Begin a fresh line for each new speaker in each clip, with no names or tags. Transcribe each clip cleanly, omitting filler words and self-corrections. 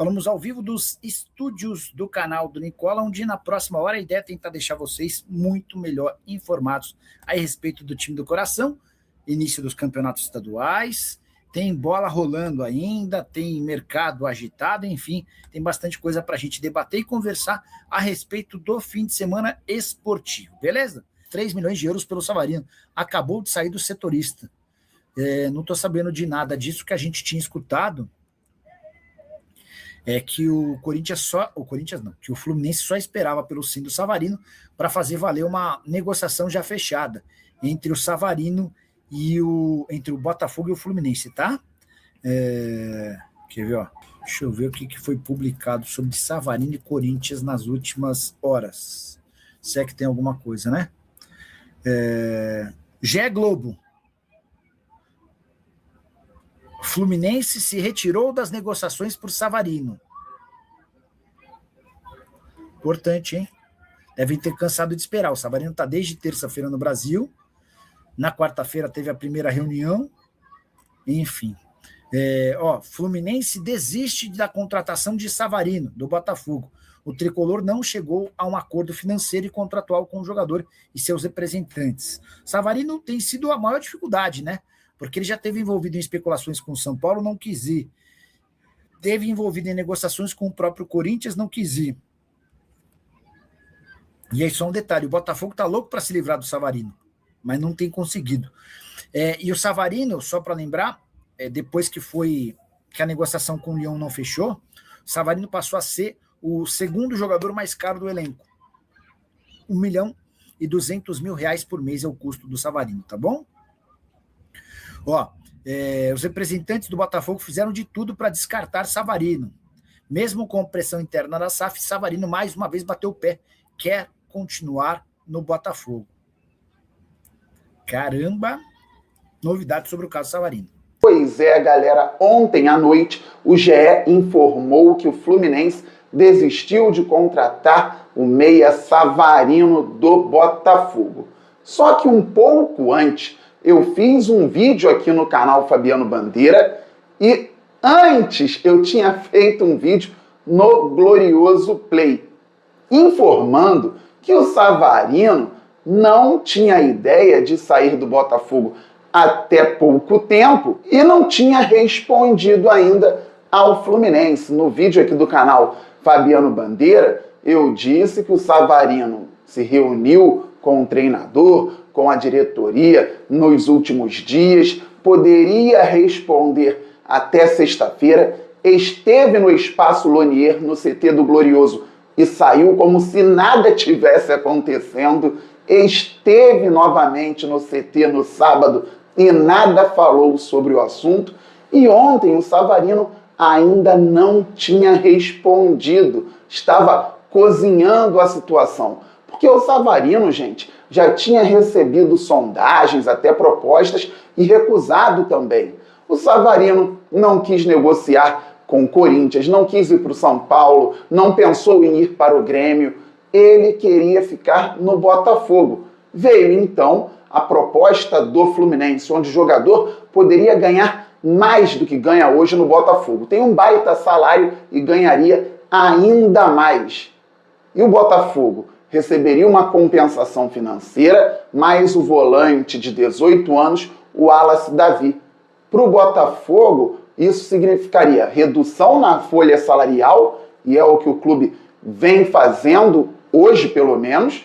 Falamos ao vivo dos estúdios do canal do Nicola, onde na próxima hora a ideia é tentar deixar vocês muito melhor informados a respeito do time do coração, início dos campeonatos estaduais, tem bola rolando ainda, tem mercado agitado, enfim, tem bastante coisa para a gente debater e conversar a respeito do fim de semana esportivo, beleza? 3 milhões de euros pelo Savarino, acabou de sair do setorista. Não estou sabendo de nada disso. Que a gente tinha escutado é que que o Fluminense só esperava pelo sim do Savarino para fazer valer uma negociação já fechada entre o Savarino entre o Botafogo e o Fluminense, tá? Quer ver, ó? Deixa eu ver o que foi publicado sobre Savarino e Corinthians nas últimas horas. Se é que tem alguma coisa, né? GE Globo. Fluminense se retirou das negociações por Savarino. Importante, hein? Devem ter cansado de esperar. O Savarino está desde terça-feira no Brasil. Na quarta-feira teve a primeira reunião. Enfim. Fluminense desiste da contratação de Savarino, do Botafogo. O tricolor não chegou a um acordo financeiro e contratual com o jogador e seus representantes. Savarino tem sido a maior dificuldade, né? Porque ele já esteve envolvido em especulações com o São Paulo, não quis ir. Teve envolvido em negociações com o próprio Corinthians, não quis ir. E aí só um detalhe, o Botafogo está louco para se livrar do Savarino, mas não tem conseguido. E o Savarino, só para lembrar, depois que a negociação com o Lyon não fechou, o Savarino passou a ser o segundo jogador mais caro do elenco. R$1.200.000 por mês é o custo do Savarino, tá bom? Os representantes do Botafogo fizeram de tudo para descartar Savarino. Mesmo com pressão interna da SAF, Savarino mais uma vez bateu o pé. Quer continuar no Botafogo. Caramba! Novidade sobre o caso Savarino.
Pois é, galera. Ontem à noite, o GE informou que o Fluminense desistiu de contratar o meia Savarino do Botafogo. Só que um pouco antes, eu fiz um vídeo aqui no canal Fabiano Bandeira e antes eu tinha feito um vídeo no Glorioso Play, informando que o Savarino não tinha ideia de sair do Botafogo até pouco tempo e não tinha respondido ainda ao Fluminense. No vídeo aqui do canal Fabiano Bandeira, eu disse que o Savarino se reuniu com o treinador, com a diretoria nos últimos dias, poderia responder até sexta-feira, esteve no Espaço Lonier, no CT do Glorioso, e saiu como se nada tivesse acontecendo, esteve novamente no CT no sábado e nada falou sobre o assunto, e ontem o Savarino ainda não tinha respondido, estava cozinhando a situação, porque o Savarino, gente, já tinha recebido sondagens, até propostas, e recusado também. O Savarino não quis negociar com o Corinthians, não quis ir para o São Paulo, não pensou em ir para o Grêmio, ele queria ficar no Botafogo. Veio então a proposta do Fluminense, onde o jogador poderia ganhar mais do que ganha hoje no Botafogo. Tem um baita salário e ganharia ainda mais. E o Botafogo receberia uma compensação financeira, mais o volante de 18 anos, o Wallace Davi. Para o Botafogo, isso significaria redução na folha salarial, e é o que o clube vem fazendo hoje, pelo menos,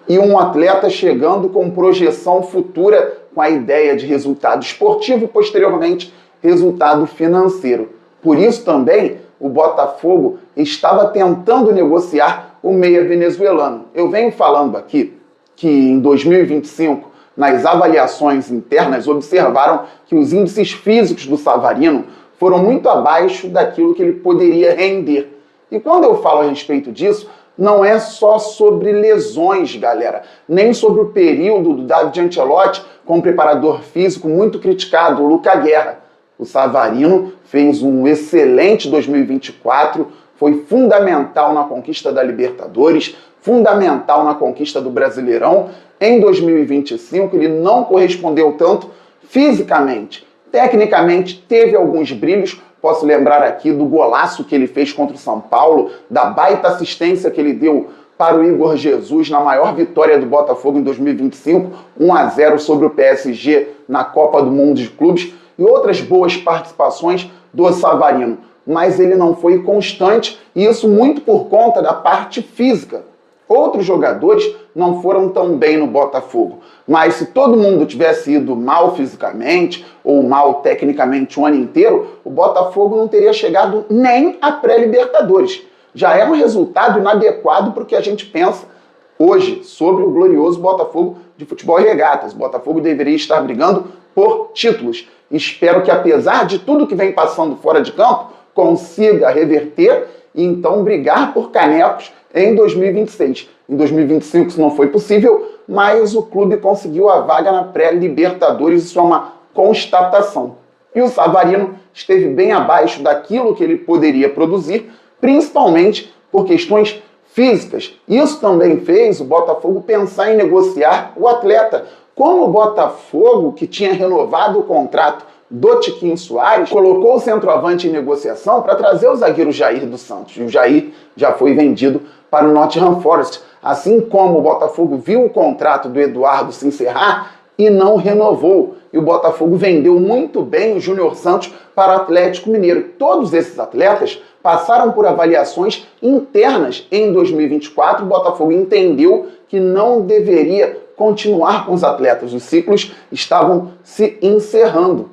e um atleta chegando com projeção futura, com a ideia de resultado esportivo e, posteriormente, resultado financeiro. Por isso também, o Botafogo estava tentando negociar o meia venezuelano. Eu venho falando aqui que em 2025, nas avaliações internas, observaram que os índices físicos do Savarino foram muito abaixo daquilo que ele poderia render. E quando eu falo a respeito disso, não é só sobre lesões, galera, nem sobre o período do David Ancelotti com um preparador físico muito criticado, o Luca Guerra. O Savarino fez um excelente 2024, foi fundamental na conquista da Libertadores, fundamental na conquista do Brasileirão. Em 2025, ele não correspondeu tanto fisicamente. Tecnicamente, teve alguns brilhos, Posso lembrar aqui do golaço que ele fez contra o São Paulo, da baita assistência que ele deu para o Igor Jesus na maior vitória do Botafogo em 2025, 1-0 sobre o PSG na Copa do Mundo de Clubes, e outras boas participações do Savarino. Mas ele não foi constante, e isso muito por conta da parte física. Outros jogadores não foram tão bem no Botafogo, mas se todo mundo tivesse ido mal fisicamente ou mal tecnicamente o ano inteiro, o Botafogo não teria chegado nem à pré-Libertadores. Já é um resultado inadequado para o que a gente pensa hoje sobre o glorioso Botafogo de Futebol e Regatas. O Botafogo deveria estar brigando por títulos. Espero que, apesar de tudo que vem passando fora de campo, consiga reverter e então brigar por canecos em 2026. Em 2025 isso não foi possível, mas o clube conseguiu a vaga na pré-Libertadores, isso é uma constatação. E o Savarino esteve bem abaixo daquilo que ele poderia produzir, principalmente por questões físicas. Isso também fez o Botafogo pensar em negociar o atleta. Como o Botafogo, que tinha renovado o contrato do Tiquinho Soares, colocou o centroavante em negociação para trazer o zagueiro Jair dos Santos. E o Jair já foi vendido para o Nottingham Forest. Assim como o Botafogo viu o contrato do Eduardo se encerrar e não renovou. E o Botafogo vendeu muito bem o Júnior Santos para o Atlético Mineiro. Todos esses atletas passaram por avaliações internas em 2024. O Botafogo entendeu que não deveria continuar com os atletas. Os ciclos estavam se encerrando.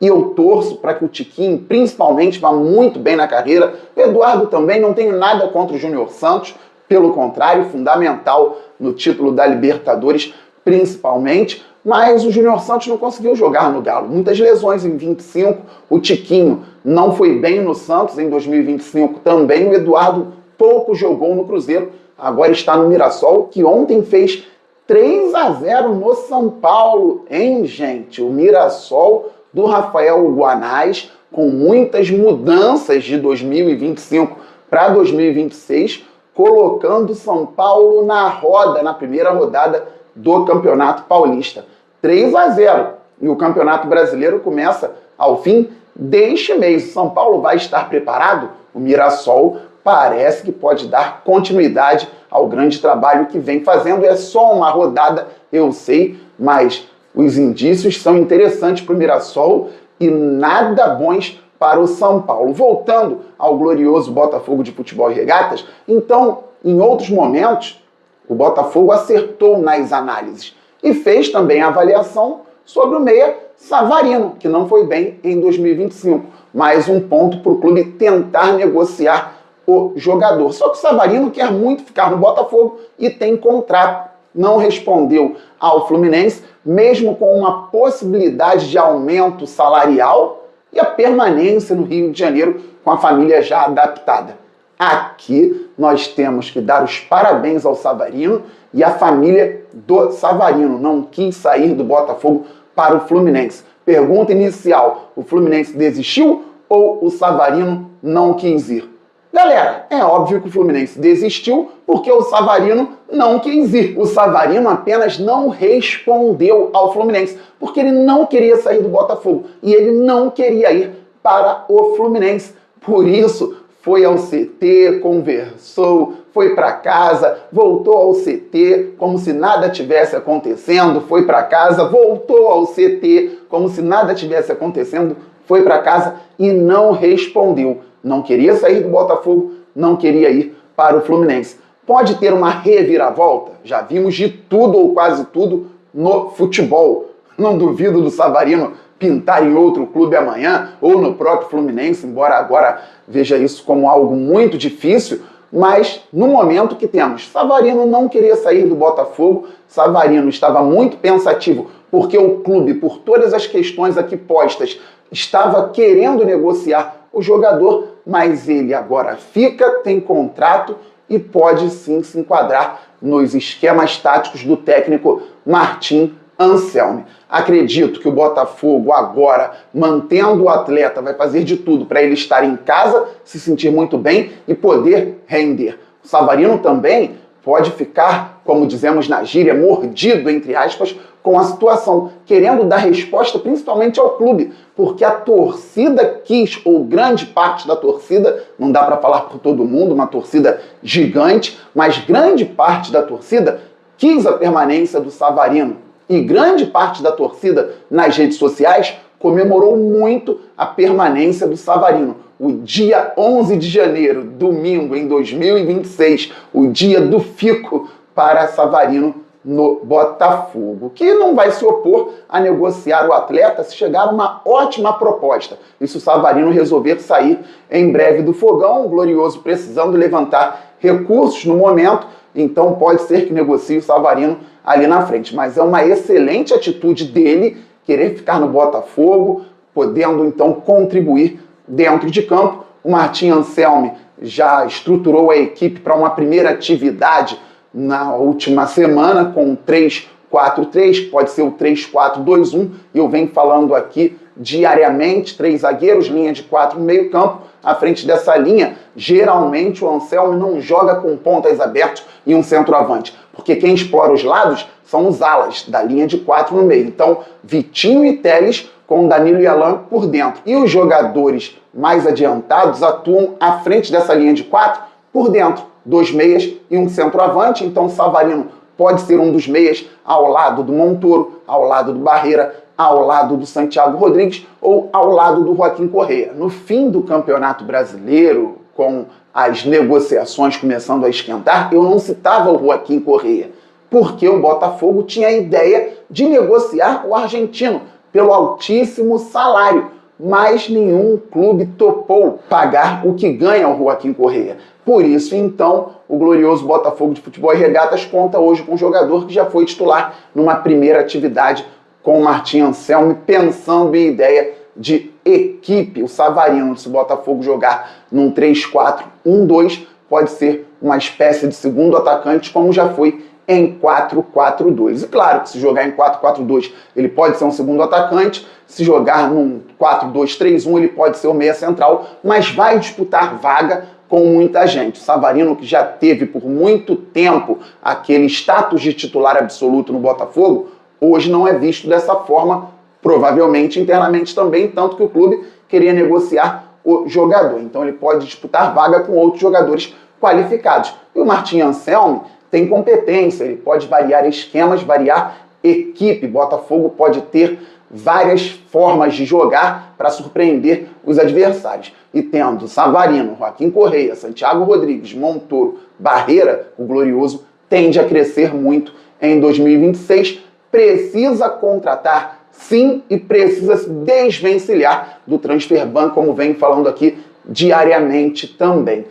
E eu torço para que o Tiquinho, principalmente, vá muito bem na carreira. O Eduardo também, não tenho nada contra o Júnior Santos, pelo contrário, fundamental no título da Libertadores, principalmente, mas o Júnior Santos não conseguiu jogar no Galo. Muitas lesões em 25, o Tiquinho não foi bem no Santos em 2025 também, o Eduardo pouco jogou no Cruzeiro, agora está no Mirassol, que ontem fez 3-0 no São Paulo, hein, gente? O Mirassol do Rafael Guanais, com muitas mudanças de 2025 para 2026, colocando São Paulo na roda, na primeira rodada do Campeonato Paulista. 3-0. E o Campeonato Brasileiro começa ao fim deste mês. São Paulo vai estar preparado? O Mirassol parece que pode dar continuidade ao grande trabalho que vem fazendo. É só uma rodada, eu sei, mas os indícios são interessantes para o Mirassol e nada bons para o São Paulo. Voltando ao glorioso Botafogo de Futebol e Regatas, então, em outros momentos, o Botafogo acertou nas análises e fez também a avaliação sobre o meia Savarino, que não foi bem em 2025. Mais um ponto para o clube tentar negociar o jogador. Só que o Savarino quer muito ficar no Botafogo e tem contrato. Não respondeu ao Fluminense, mesmo com uma possibilidade de aumento salarial e a permanência no Rio de Janeiro com a família já adaptada. Aqui nós temos que dar os parabéns ao Savarino e a família do Savarino. Não quis sair do Botafogo para o Fluminense. Pergunta inicial, o Fluminense desistiu ou o Savarino não quis ir? Galera, é óbvio que o Fluminense desistiu porque o Savarino não quis ir. O Savarino apenas não respondeu ao Fluminense porque ele não queria sair do Botafogo e ele não queria ir para o Fluminense. Por isso, foi ao CT, conversou, foi para casa, voltou ao CT como se nada tivesse acontecendo, foi para casa, voltou ao CT como se nada tivesse acontecendo, foi para casa e não respondeu. Não queria sair do Botafogo, não queria ir para o Fluminense. Pode ter uma reviravolta? Já vimos de tudo ou quase tudo no futebol. Não duvido do Savarino pintar em outro clube amanhã ou no próprio Fluminense, embora agora veja isso como algo muito difícil, mas no momento que temos, Savarino não queria sair do Botafogo, Savarino estava muito pensativo porque o clube, por todas as questões aqui postas, estava querendo negociar o jogador, mas ele agora fica, tem contrato e pode sim se enquadrar nos esquemas táticos do técnico Martim Anselmi. Acredito que o Botafogo agora, mantendo o atleta, vai fazer de tudo para ele estar em casa, se sentir muito bem e poder render. O Savarino também pode ficar, como dizemos na gíria, mordido, entre aspas, com a situação, querendo dar resposta principalmente ao clube, porque a torcida quis, ou grande parte da torcida, não dá para falar por todo mundo, uma torcida gigante, mas grande parte da torcida quis a permanência do Savarino. E grande parte da torcida nas redes sociais comemorou muito a permanência do Savarino. O dia 11 de janeiro, domingo em 2026, o dia do fico para Savarino no Botafogo, que não vai se opor a negociar o atleta se chegar uma ótima proposta. E se o Savarino resolver sair em breve do fogão, o Glorioso precisando levantar recursos no momento, então pode ser que negocie o Savarino ali na frente. Mas é uma excelente atitude dele querer ficar no Botafogo, podendo então contribuir dentro de campo. O Martim Anselmi já estruturou a equipe para uma primeira atividade na última semana com 3-4-3, pode ser o 3-4-2-1, e eu venho falando aqui diariamente, 3 zagueiros, linha de 4 no meio campo. À frente dessa linha, geralmente o Anselmi não joga com pontas abertas e um centroavante, porque quem explora os lados são os alas da linha de 4 no meio. Então, Vitinho e Telles com Danilo e Alan por dentro. E os jogadores mais adiantados atuam à frente dessa linha de 4 por dentro. 2 meias e um centroavante. Então, Savarino pode ser um dos meias ao lado do Montoro, ao lado do Barreira, ao lado do Santiago Rodrigues ou ao lado do Joaquim Correa. No fim do Campeonato Brasileiro, com as negociações começando a esquentar, eu não citava o Joaquim Correa, porque o Botafogo tinha a ideia de negociar o argentino pelo altíssimo salário, mas nenhum clube topou pagar o que ganha o Joaquim Correa. Por isso, então, o glorioso Botafogo de Futebol e Regatas conta hoje com um jogador que já foi titular numa primeira atividade com o Martim Anselmi, pensando em ideia de equipe. O Savarino, se o Botafogo jogar num 3-4-1-2, pode ser uma espécie de segundo atacante, como já foi em 4-4-2. E claro que se jogar em 4-4-2, ele pode ser um segundo atacante, se jogar num 4-2-3-1, ele pode ser o meia central, mas vai disputar vaga com muita gente. O Savarino, que já teve por muito tempo aquele status de titular absoluto no Botafogo, hoje não é visto dessa forma, provavelmente internamente também, tanto que o clube queria negociar o jogador. Então ele pode disputar vaga com outros jogadores qualificados. E o Martim Anselmi tem competência, ele pode variar esquemas, variar equipe. Botafogo pode ter várias formas de jogar para surpreender os adversários. E tendo Savarino, Joaquim Correa, Santiago Rodrigues, Montoro, Barreira, o glorioso tende a crescer muito em 2026. Precisa contratar, sim, e precisa se desvencilhar do transfer ban, como venho falando aqui diariamente também.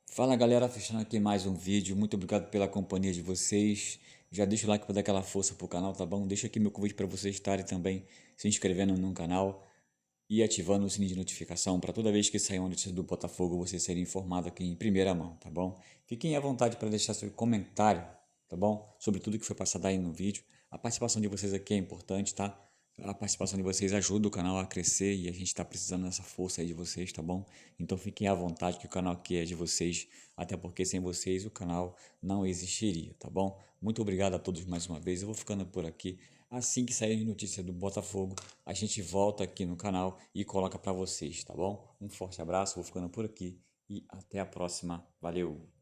Fala galera, fechando aqui mais um vídeo, muito obrigado pela companhia de vocês, já deixa o like para dar aquela força pro canal, tá bom? Deixa aqui meu convite para vocês estarem também se inscrevendo no canal e ativando o sininho de notificação para toda vez que sair uma notícia do Botafogo vocês serem informados aqui em primeira mão, tá bom? Fiquem à vontade para deixar seu comentário, tá bom? Sobre tudo que foi passado aí no vídeo, a participação de vocês aqui é importante, tá? A participação de vocês ajuda o canal a crescer e a gente está precisando dessa força aí de vocês, tá bom? Então fiquem à vontade que o canal aqui é de vocês, até porque sem vocês o canal não existiria, tá bom? Muito obrigado a todos mais uma vez, eu vou ficando por aqui. Assim que sair notícia do Botafogo, a gente volta aqui no canal e coloca para vocês, tá bom? Um forte abraço, vou ficando por aqui e até a próxima. Valeu!